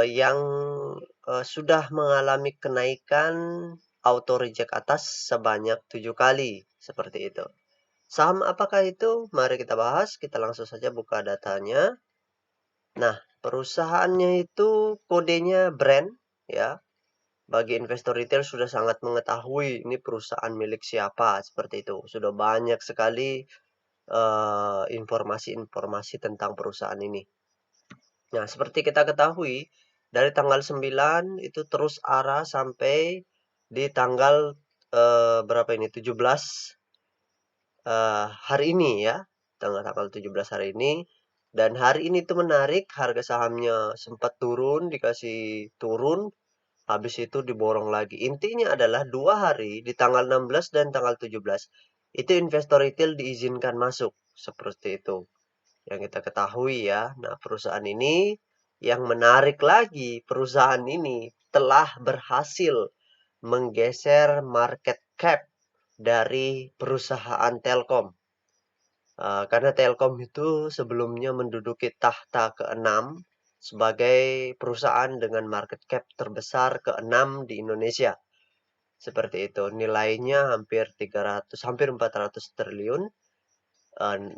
yang sudah mengalami kenaikan auto reject atas sebanyak 7 kali, seperti itu. Saham apakah itu? Mari kita bahas, kita langsung saja buka datanya. Nah, perusahaannya itu kodenya brand, ya. Bagi investor retail sudah sangat mengetahui ini perusahaan milik siapa, seperti itu. Sudah banyak sekali informasi-informasi tentang perusahaan ini. Nah, seperti kita ketahui, dari tanggal 9 itu terus arah sampai di tanggal berapa ini? 17 hari ini ya. Tanggal 17 hari ini. Dan hari ini itu menarik, harga sahamnya sempat turun, dikasih turun, habis itu diborong lagi. Intinya adalah 2 hari di tanggal 16 dan tanggal 17 itu investor retail diizinkan masuk, seperti itu yang kita ketahui ya. Nah, perusahaan ini yang menarik lagi, perusahaan ini telah berhasil menggeser market cap dari perusahaan Telkom. Karena Telkom itu sebelumnya menduduki tahta ke-6 sebagai perusahaan dengan market cap terbesar ke-6 di Indonesia. Seperti itu. Nilainya hampir 300, hampir 400 triliun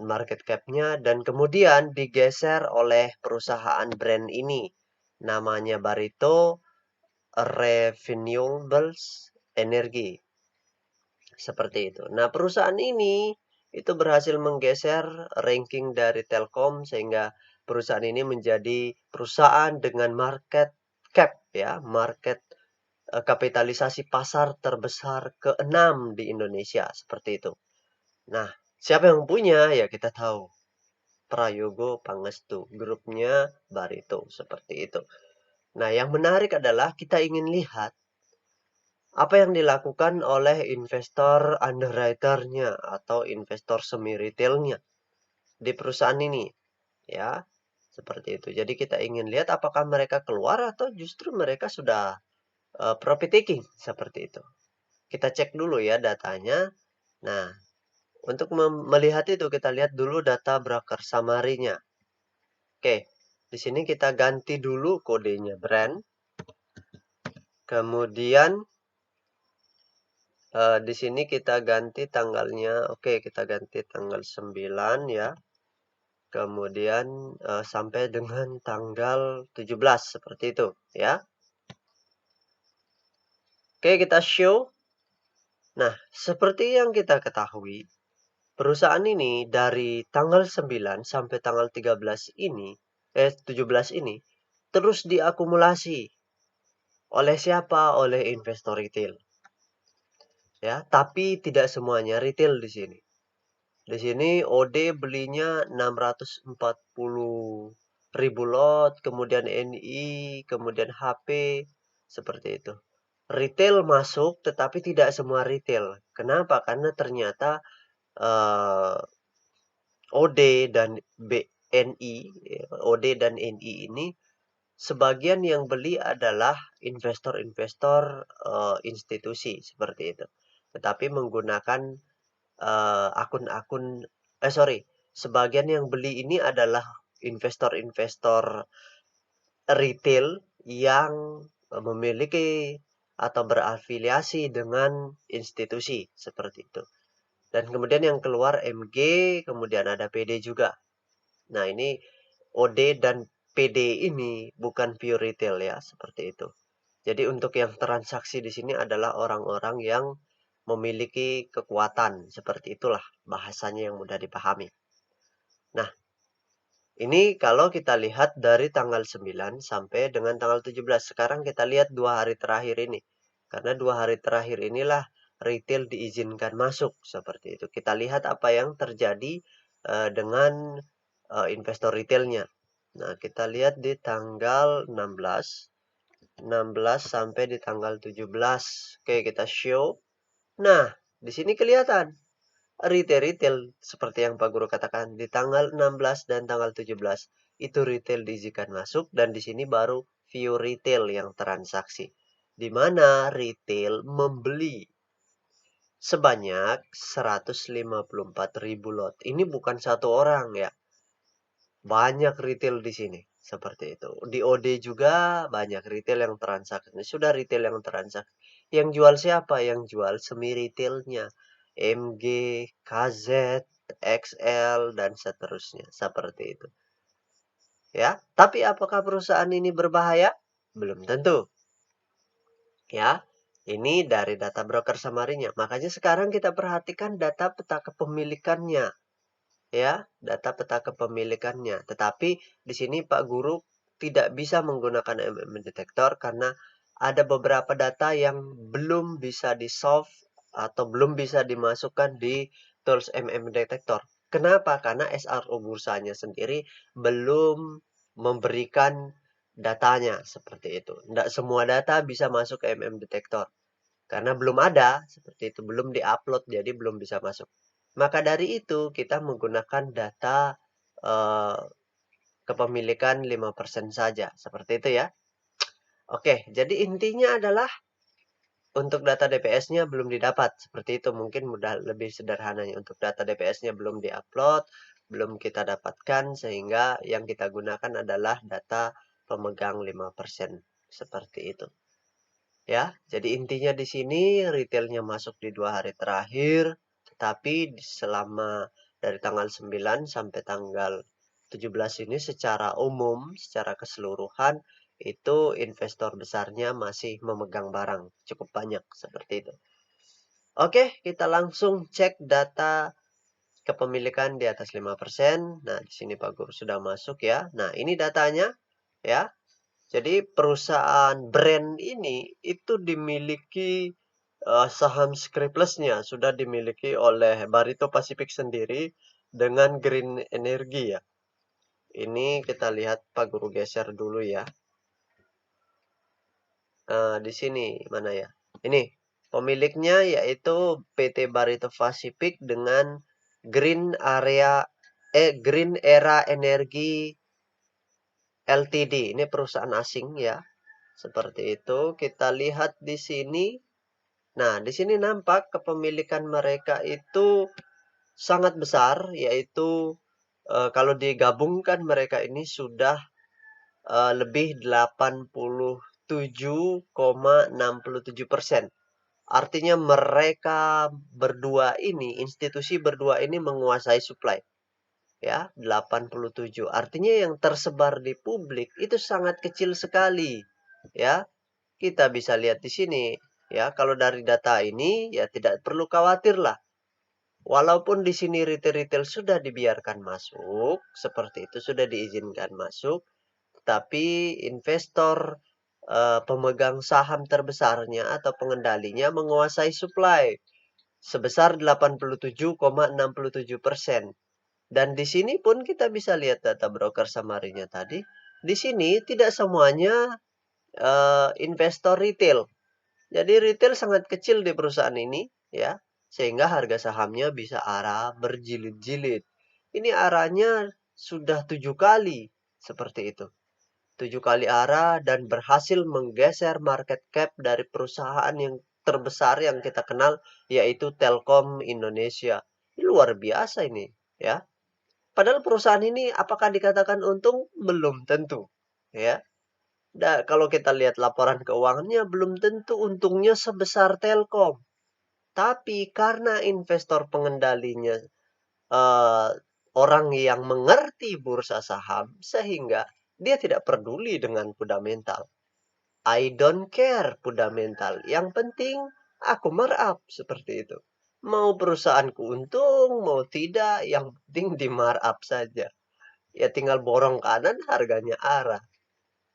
market cap-nya, dan kemudian digeser oleh perusahaan brand ini. Namanya Barito Renewables Energy. Seperti itu. Nah, perusahaan ini itu berhasil menggeser ranking dari Telkom sehingga perusahaan ini menjadi perusahaan dengan market cap ya, market kapitalisasi pasar terbesar ke-6 di Indonesia, seperti itu. Nah, siapa yang punya? Ya kita tahu. Prayogo Pangestu, grupnya Barito, seperti itu. Nah, yang menarik adalah kita ingin lihat apa yang dilakukan oleh investor underwriter-nya atau investor semi retailnya di perusahaan ini, ya. Seperti itu. Jadi kita ingin lihat apakah mereka keluar atau justru mereka sudah profit taking, seperti itu. Kita cek dulu ya datanya. Nah, untuk melihat itu kita lihat dulu data broker summary-nya. Oke, di sini kita ganti dulu kodenya brand. Kemudian di sini kita ganti tanggalnya. Oke, kita ganti tanggal 9 ya. Kemudian sampai dengan tanggal 17 seperti itu ya. Oke, kita show. Nah, seperti yang kita ketahui, perusahaan ini dari tanggal 9 sampai tanggal 13 ini, 17 ini, terus diakumulasi. Oleh siapa? Oleh investor retail. Ya, tapi tidak semuanya retail di sini. Di sini OD belinya 640.000 lot, kemudian NI, kemudian HP, seperti itu. Retail masuk, tetapi tidak semua retail. Kenapa? Karena ternyata OD dan BNI, OD dan NI ini sebagian yang beli adalah investor-investor institusi seperti itu. Tetapi menggunakan akun-akun sebagian yang beli ini adalah investor-investor retail yang memiliki atau berafiliasi dengan institusi seperti itu. Dan kemudian yang keluar MG, kemudian ada PD juga. Nah, ini OD dan PD ini bukan pure retail ya, seperti itu. Jadi untuk yang transaksi di sini adalah orang-orang yang memiliki kekuatan, seperti itulah bahasanya yang mudah dipahami. Nah, ini kalau kita lihat dari tanggal 9 sampai dengan tanggal 17. Sekarang kita lihat 2 hari terakhir ini. Karena 2 hari terakhir inilah retail diizinkan masuk, seperti itu. Kita lihat apa yang terjadi dengan investor retailnya. Nah, kita lihat di tanggal 16 sampai di tanggal 17. Oke, kita show. Nah, di sini kelihatan retail seperti yang Pak Guru katakan di tanggal 16 dan tanggal 17 itu retail diizinkan masuk, dan di sini baru view retail yang transaksi di mana retail membeli sebanyak 154.000 lot. Ini bukan satu orang ya. Banyak retail di sini. Seperti itu. Di OD juga banyak retail yang transaksi. Sudah retail yang transaksi. Yang jual siapa? Yang jual semi retailnya. MG, KZ, XL, dan seterusnya. Seperti itu. Ya, tapi apakah perusahaan ini berbahaya? Belum tentu. Ya, ini dari data broker Samarinya. Makanya sekarang kita perhatikan data peta kepemilikannya. Ya, data peta kepemilikannya. Tetapi di sini Pak Guru tidak bisa menggunakan MM Detector karena ada beberapa data yang belum bisa di-solve atau belum bisa dimasukkan di tools MM Detector. Kenapa? Karena SRO bursanya sendiri belum memberikan datanya seperti itu. Tidak semua data bisa masuk ke MM Detector. Karena belum ada, seperti itu, belum diupload, jadi belum bisa masuk. Maka dari itu, kita menggunakan data eh, kepemilikan 5% saja. Seperti itu ya. Oke, jadi intinya adalah untuk data DPS-nya belum didapat. Seperti itu, mungkin mudah lebih sederhananya. Untuk data DPS-nya belum diupload, belum kita dapatkan, sehingga yang kita gunakan adalah data pemegang 5%. Seperti itu. Ya, jadi intinya di sini retailnya masuk di 2 hari terakhir, tetapi selama dari tanggal 9 sampai tanggal 17 ini secara umum, secara keseluruhan, itu investor besarnya masih memegang barang cukup banyak seperti itu. Oke, kita langsung cek data kepemilikan di atas 5%. Nah, di sini Pak Guru sudah masuk ya. Nah, ini datanya ya. Jadi perusahaan brand ini itu dimiliki saham Scriptless-nya sudah dimiliki oleh Barito Pacific sendiri dengan Green Energy ya. Ini kita lihat Pak Guru geser dulu ya. Di sini mana ya? Ini pemiliknya yaitu PT Barito Pacific dengan Green Era Energy LTD. Ini perusahaan asing ya. Seperti itu, kita lihat di sini. Nah, di sini nampak kepemilikan mereka itu sangat besar, yaitu kalau digabungkan mereka ini sudah lebih 87,67%. Artinya mereka berdua ini, institusi berdua ini menguasai supply. Ya, 87. Artinya yang tersebar di publik itu sangat kecil sekali. Ya, kita bisa lihat di sini. Ya, kalau dari data ini ya tidak perlu khawatir lah. Walaupun di sini retail-retail sudah dibiarkan masuk, seperti itu sudah diizinkan masuk, tapi investor pemegang saham terbesarnya atau pengendalinya menguasai supply sebesar 87,67%. Dan di sini pun kita bisa lihat data broker Samarinya tadi. Di sini tidak semuanya investor retail. Jadi retail sangat kecil di perusahaan ini, ya, sehingga harga sahamnya bisa arah berjilid-jilid. Ini arahnya sudah 7 kali, seperti itu. 7 kali arah dan berhasil menggeser market cap dari perusahaan yang terbesar yang kita kenal, yaitu Telkom Indonesia. Ini luar biasa ini, ya. Padahal perusahaan ini apakah dikatakan untung? Belum tentu, ya. Kalau kita lihat laporan keuangannya belum tentu untungnya sebesar Telkom. Tapi karena investor pengendalinya eh, orang yang mengerti bursa saham, sehingga dia tidak peduli dengan fundamental. I don't care fundamental. Yang penting aku markup seperti itu. Mau perusahaanku untung, mau tidak, yang penting di markup saja. Ya tinggal borong kanan harganya arah.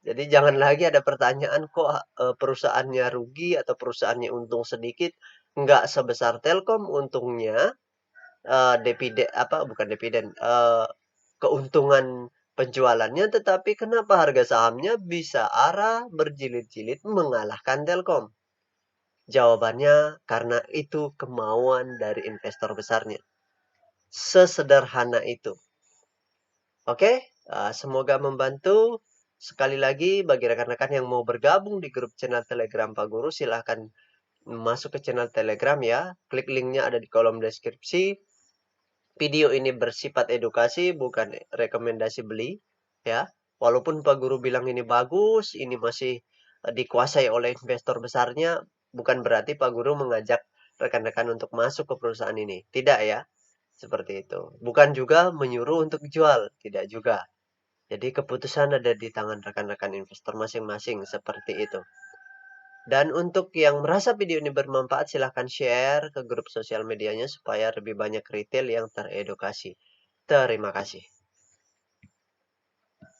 Jadi jangan lagi ada pertanyaan kok perusahaannya rugi atau perusahaannya untung sedikit, nggak sebesar Telkom untungnya, dividen apa bukan dividen, keuntungan penjualannya, tetapi kenapa harga sahamnya bisa arah berjilid-jilid mengalahkan Telkom? Jawabannya karena itu kemauan dari investor besarnya. Sesederhana itu. Oke, semoga membantu. Sekali lagi, bagi rekan-rekan yang mau bergabung di grup channel Telegram Pak Guru, silahkan masuk ke channel Telegram ya. Klik linknya ada di kolom deskripsi. Video ini bersifat edukasi, bukan rekomendasi beli. Ya, Walaupun Pak Guru bilang ini bagus, ini masih, dikuasai oleh investor besarnya, bukan berarti Pak Guru mengajak rekan-rekan untuk masuk ke perusahaan ini, tidak ya, seperti itu. Bukan juga menyuruh untuk jual, tidak juga. Jadi keputusan ada di tangan rekan-rekan investor masing-masing, seperti itu. Dan untuk yang merasa video ini bermanfaat, silahkan share ke grup sosial medianya supaya lebih banyak retail yang teredukasi. Terima kasih.